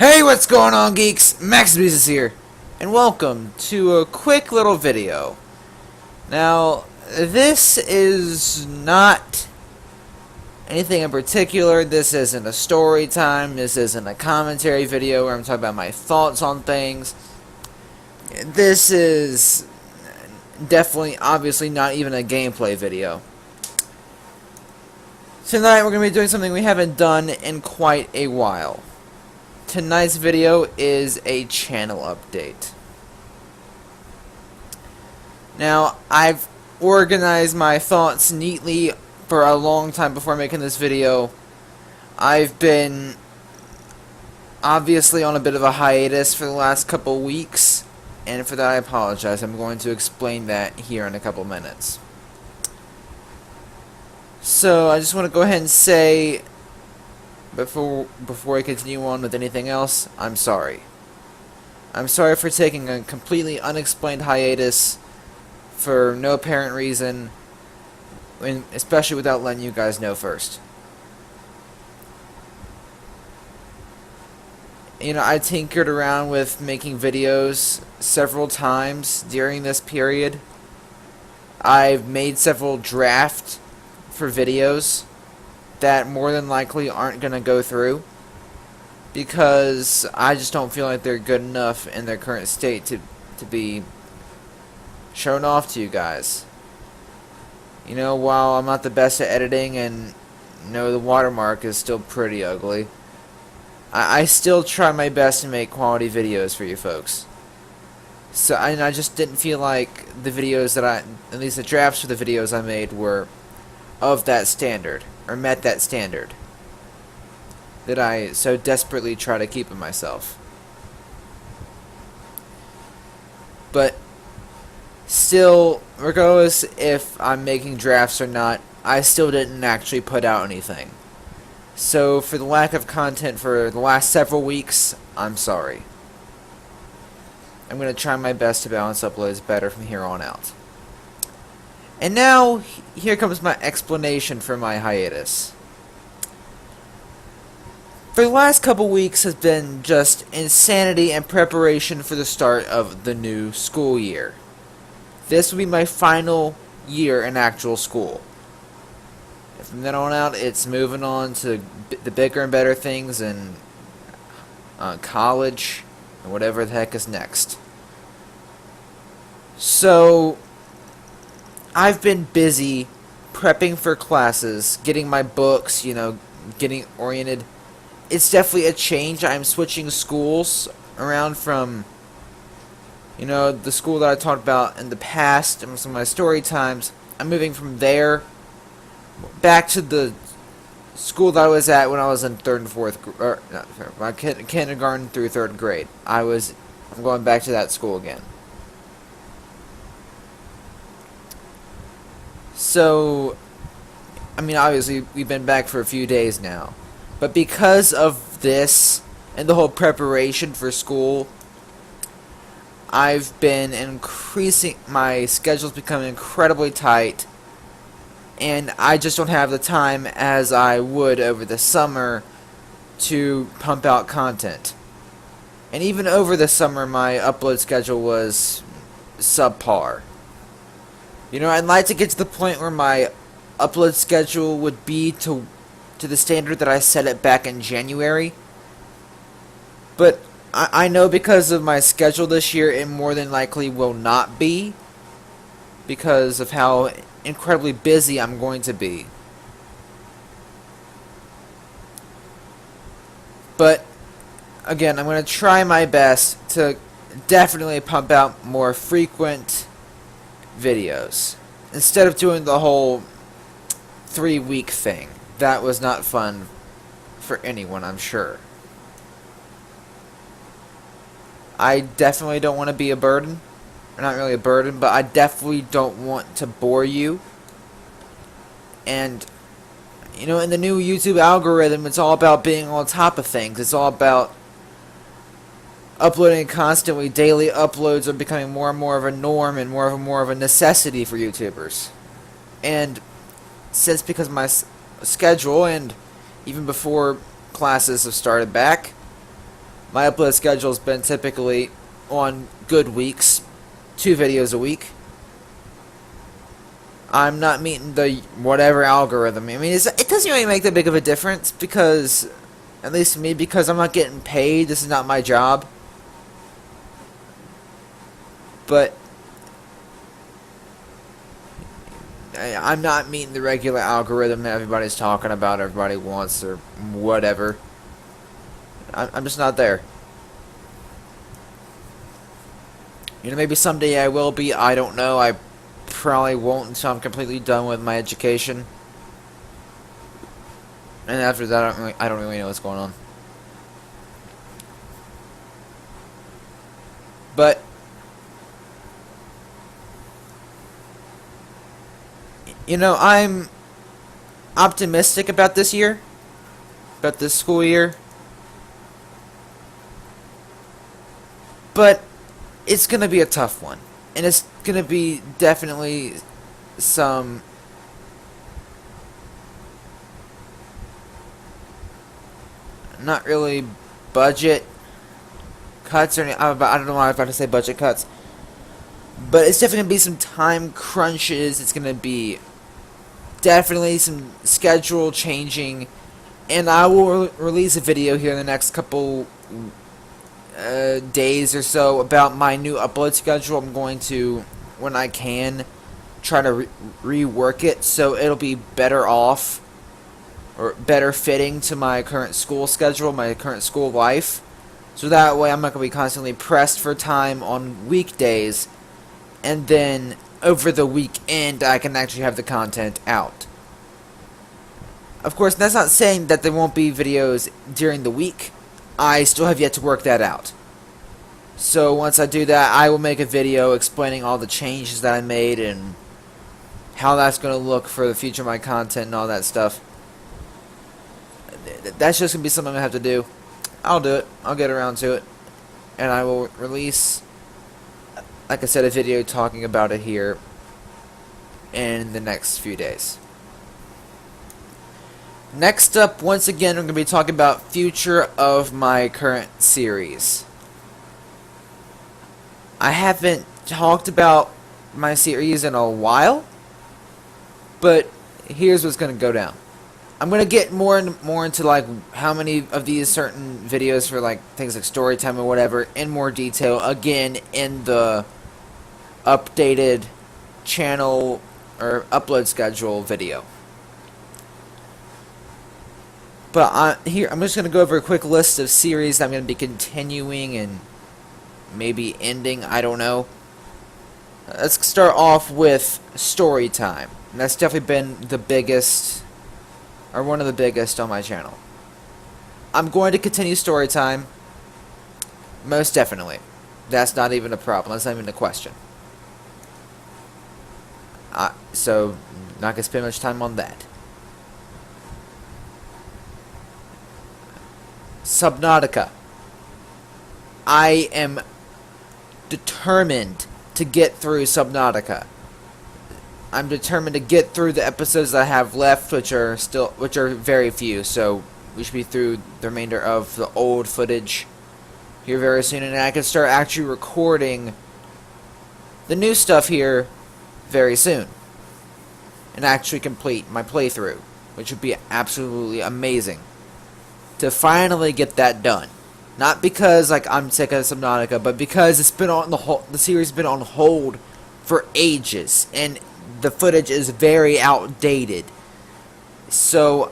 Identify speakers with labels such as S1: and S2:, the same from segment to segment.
S1: Hey, what's going on, geeks? Maxusthebeast is here, and welcome to a quick little video. Now, this is not anything in particular. This isn't a story time. This isn't a commentary video where I'm talking about my thoughts on things. This is definitely, obviously, not even a gameplay video. Tonight, we're going to be doing something we haven't done in quite a while. Tonight's video is a channel update. Now, I've organized my thoughts neatly for a long time before making this video. I've been obviously on a bit of a hiatus for the last couple weeks, and for that I apologize. I'm going to explain that here in a couple minutes. So, I just want to go ahead and say, before I continue on with anything else, I'm sorry. I'm sorry for taking a completely unexplained hiatus for no apparent reason, especially without letting you guys know first. You know, I tinkered around with making videos several times during this period. I've made several drafts for videos that more than likely aren't going to go through because I just don't feel like they're good enough in their current state to be shown off to you guys. You know, while I'm not the best at editing and the watermark is still pretty ugly, I still try my best to make quality videos for you folks. So I just didn't feel like the videos that at least the drafts for the videos I made were of that standard, or met that standard that I so desperately try to keep in myself. But still, regardless if I'm making drafts or not, I still didn't actually put out anything. So for the lack of content for the last several weeks, I'm sorry. I'm going to try my best to balance uploads better from here on out. And now, here comes my explanation for my hiatus. For the last couple weeks has been just insanity and preparation for the start of the new school year. This will be my final year in actual school. And from then on out, it's moving on to the bigger and better things in college, and whatever the heck is next. So, I've been busy prepping for classes, getting my books, getting oriented. It's definitely a change. I'm switching schools around from, the school that I talked about in the past and some of my story times. I'm moving from there back to the school that I was at when I was in kindergarten through third grade. I'm going back to that school again. So, obviously, we've been back for a few days now. But because of this, and the whole preparation for school, I've been my schedule's become incredibly tight, and I just don't have the time as I would over the summer to pump out content. And even over the summer, my upload schedule was subpar. I'd like to get to the point where my upload schedule would be to the standard that I set it back in January. But I know because of my schedule this year, it more than likely will not be, because of how incredibly busy I'm going to be. But, again, I'm going to try my best to definitely pump out more frequent videos instead of doing the whole 3-week thing. That was not fun for anyone, I'm sure. I definitely don't want to be a burden. Or not really a burden, but I definitely don't want to bore you. And in the new YouTube algorithm, it's all about being on top of things. It's all about uploading constantly. Daily uploads are becoming more and more of a norm and more of a necessity for YouTubers. And since because of my schedule, and even before classes have started back, My upload schedule's been typically, on good weeks, 2 videos a week. I'm not meeting the whatever algorithm. I mean, it doesn't really make that big of a difference because, at least to me, because I'm not getting paid. This is not my job. But I'm not meeting the regular algorithm that everybody's talking about, everybody wants, or whatever. I'm just not there. You know, maybe someday I will be. I don't know. I probably won't until I'm completely done with my education. And after that, I don't really know what's going on. But you know, I'm optimistic about this year, about this school year. But it's going to be a tough one. And it's going to be definitely some not really budget cuts or I don't know why I'm about to say budget cuts. But it's definitely going to be some time crunches. It's going to be definitely some schedule changing. And I will release a video here in the next couple days or so about my new upload schedule. I'm going to, when I can, try to rework it so it'll be better off or better fitting to my current school schedule, my current school life. So that way I'm not going to be constantly pressed for time on weekdays, and then over the weekend I can actually have the content out. Of course, that's not saying that there won't be videos during the week. I still have yet to work that out. So once I do that, I will make a video explaining all the changes that I made and how that's going to look for the future of my content and all that stuff. That's just going to be something I have to do. I'll do it. I'll get around to it. And I will release, like I said, a video talking about it here in the next few days. Next up, once again, I'm going to be talking about future of my current series. I haven't talked about my series in a while, but here's what's going to go down. I'm going to get more and more into like how many of these certain videos for like things like story time or whatever in more detail again in the updated channel or upload schedule video. But I'm just going to go over a quick list of series that I'm going to be continuing and maybe ending, I don't know. Let's start off with story time. And that's definitely been the biggest, or one of the biggest on my channel. I'm going to continue story time, most definitely. That's not even a problem, that's not even a question. So, not going to spend much time on that. Subnautica. I am determined to get through Subnautica. I'm determined to get through the episodes that I have left, which are very few. So we should be through the remainder of the old footage here very soon, and I can start actually recording the new stuff here very soon, and actually complete my playthrough, which would be absolutely amazing to finally get that done. Not because like I'm sick of Subnautica, but because it's been on the series has been on hold for ages, and the footage is very outdated. So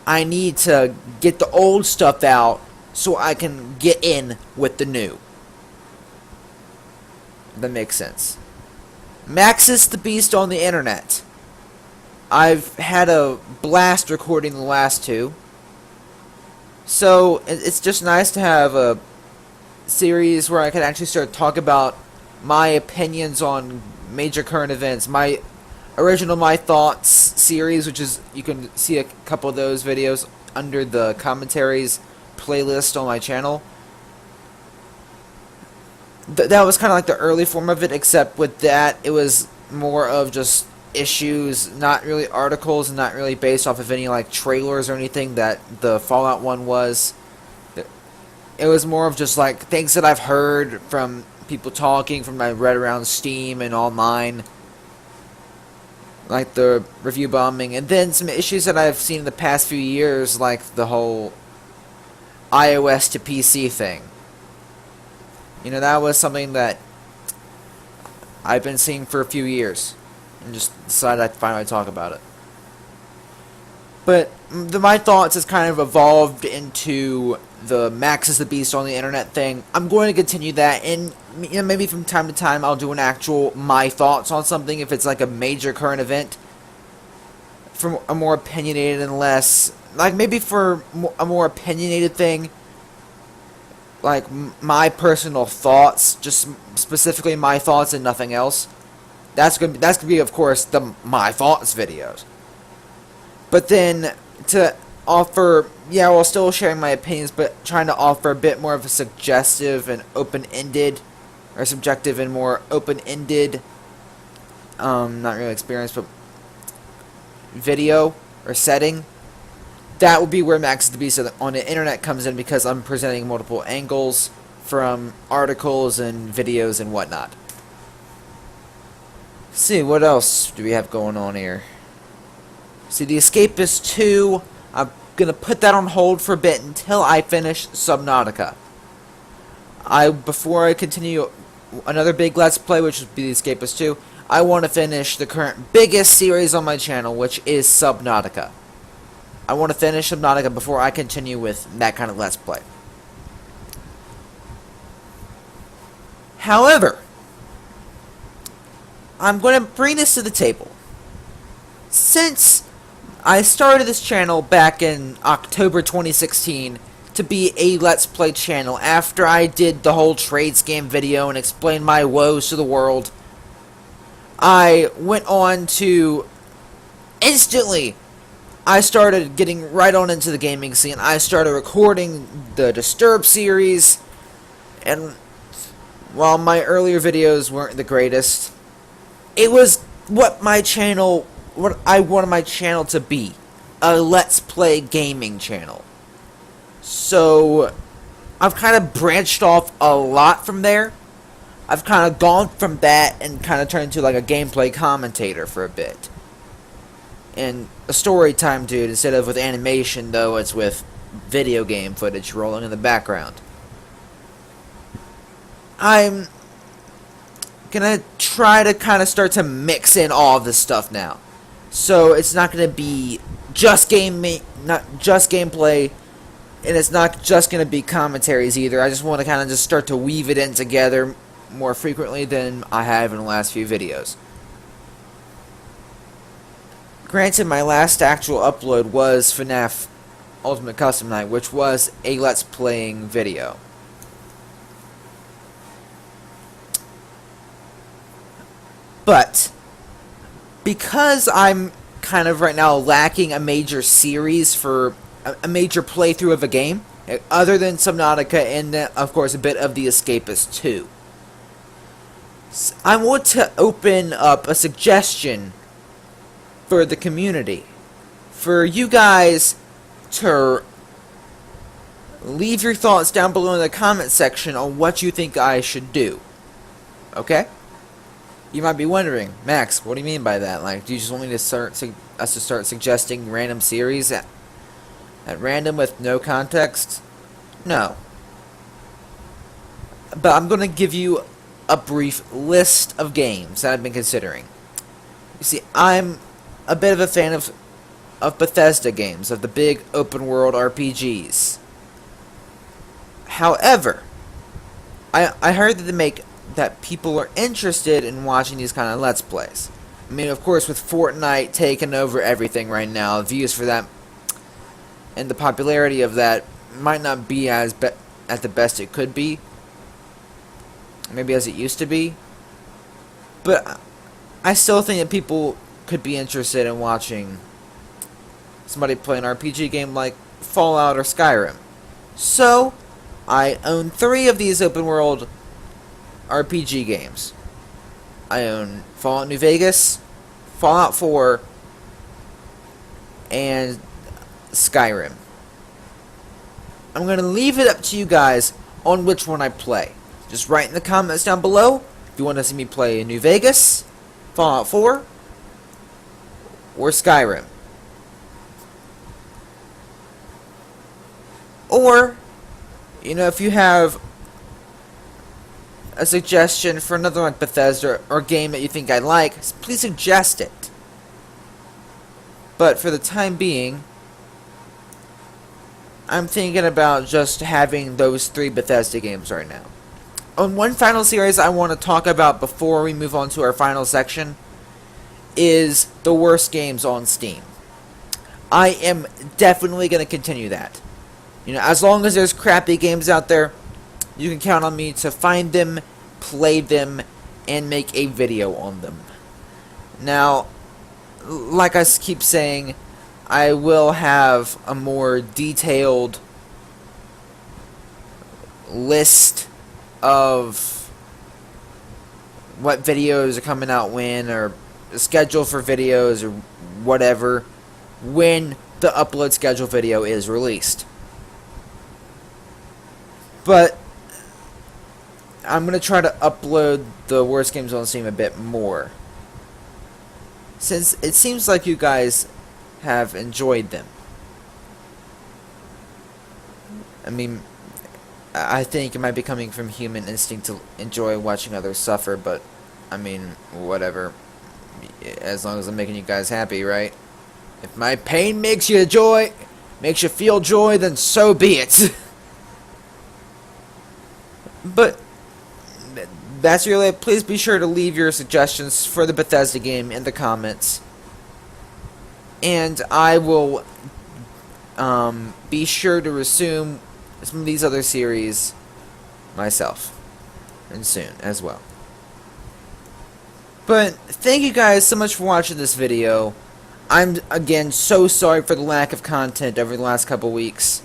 S1: I need to get the old stuff out so I can get in with the new. That makes sense. Maxusthebeast on the internet. I've had a blast recording the last two. So it's just nice to have a series where I can actually start talking about my opinions on major current events. My original My Thoughts series, which is, you can see a couple of those videos under the commentaries playlist on my channel. That was kind of like the early form of it, except with that it was more of just issues, not really articles, and not really based off of any like trailers or anything that the Fallout one was. It was more of just like things that I've heard from people talking, from I read around Steam and online, like the review bombing, and then some issues that I've seen in the past few years, like the whole iOS to PC thing. You know, that was something that I've been seeing for a few years, and just decided I'd finally talk about it. But my thoughts has kind of evolved into the Maxusthebeast on the internet thing. I'm going to continue that, and you know, maybe from time to time I'll do an actual my thoughts on something if it's like a major current event, from a more opinionated and less, like maybe for a more opinionated thing, like my personal thoughts, just specifically my thoughts and nothing else. That's gonna be of course the my thoughts videos. But then to offer, yeah, while still sharing my opinions, but trying to offer a bit more of a suggestive and open-ended, or subjective and more open-ended, not really experience, but video or setting. That would be where Maxusthebeast on the internet comes in, because I'm presenting multiple angles from articles and videos and whatnot. Let's see, what else do we have going on here? See, The Escapist 2, I'm going to put that on hold for a bit until I finish Subnautica. Before I continue another big Let's Play, which would be The Escapist 2, I want to finish the current biggest series on my channel, which is Subnautica. I want to finish Subnautica before I continue with that kind of Let's Play. However, I'm going to bring this to the table. Since I started this channel back in October 2016 to be a Let's Play channel after I did the whole trade scam video and explained my woes to the world, I went on to instantly, I started getting right on into the gaming scene. I started recording the Disturbed series, and while my earlier videos weren't the greatest, it was what I wanted my channel to be, a Let's Play gaming channel. So I've kind of branched off a lot from there. I've kind of gone from that and kind of turned into like a gameplay commentator for a bit. And a story time dude, instead of with animation though, it's with video game footage rolling in the background. I'm gonna try to kind of start to mix in all of this stuff now. So it's not gonna be just not just gameplay, and it's not just gonna be commentaries either. I just want to kind of just start to weave it in together more frequently than I have in the last few videos. Granted, my last actual upload was FNAF Ultimate Custom Night, which was a Let's Playing video. But because I'm kind of right now lacking a major series for a major playthrough of a game, other than Subnautica and of course a bit of The Escapist 2, I want to open up a suggestion for the community, for you guys to leave your thoughts down below in the comment section on what you think I should do. Okay? You might be wondering, Max, what do you mean by that? Like, do you just want me to start suggesting random series at random with no context? No. But I'm going to give you a brief list of games that I've been considering. You see, I'm a bit of a fan of Bethesda games, of the big open world RPGs. However, I heard that people are interested in watching these kind of Let's Plays. I mean, of course, with Fortnite taking over everything right now, views for that and the popularity of that might not be at the best it could be, maybe as it used to be. But I still think that people could be interested in watching somebody play an RPG game like Fallout or Skyrim. So, I own 3 of these open world RPG games. I own Fallout New Vegas, Fallout 4, and Skyrim. I'm going to leave it up to you guys on which one I play. Just write in the comments down below if you want to see me play New Vegas, Fallout 4, or Skyrim. Or, you know, if you have a suggestion for another like Bethesda or game that you think I like, please suggest it. But for the time being, I'm thinking about just having those 3 Bethesda games right now. On one final series I want to talk about before we move on to our final section is the worst games on Steam. I am definitely going to continue that. You know, as long as there's crappy games out there, you can count on me to find them, play them, and make a video on them. Now, like I keep saying, I will have a more detailed list of what videos are coming out when, or a schedule for videos, or whatever, when the upload schedule video is released. But I'm going to try to upload the worst games on Steam a bit more, since it seems like you guys have enjoyed them. I mean, I think it might be coming from human instinct to enjoy watching others suffer, but I mean, whatever. As long as I'm making you guys happy, right? If my pain makes you joy, makes you feel joy, then so be it. But that's really it. Please be sure to leave your suggestions for the Bethesda game in the comments, and I will be sure to resume some of these other series myself, and soon as well. But thank you guys so much for watching this video. I'm again so sorry for the lack of content over the last couple weeks.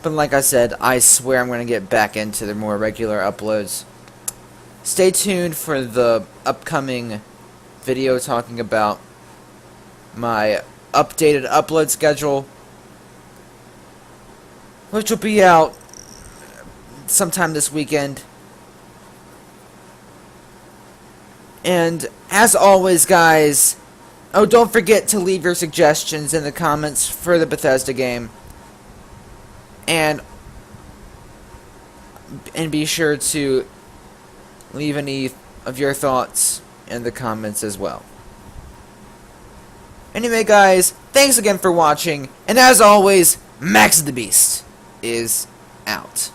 S1: But like I said, I swear I'm going to get back into the more regular uploads. Stay tuned for the upcoming video talking about my updated upload schedule, which will be out sometime this weekend. And as always, guys, oh, don't forget to leave your suggestions in the comments for the Bethesda game. And be sure to leave any of your thoughts in the comments as well. Anyway, guys, thanks again for watching, and as always, Maxusthebeast is out.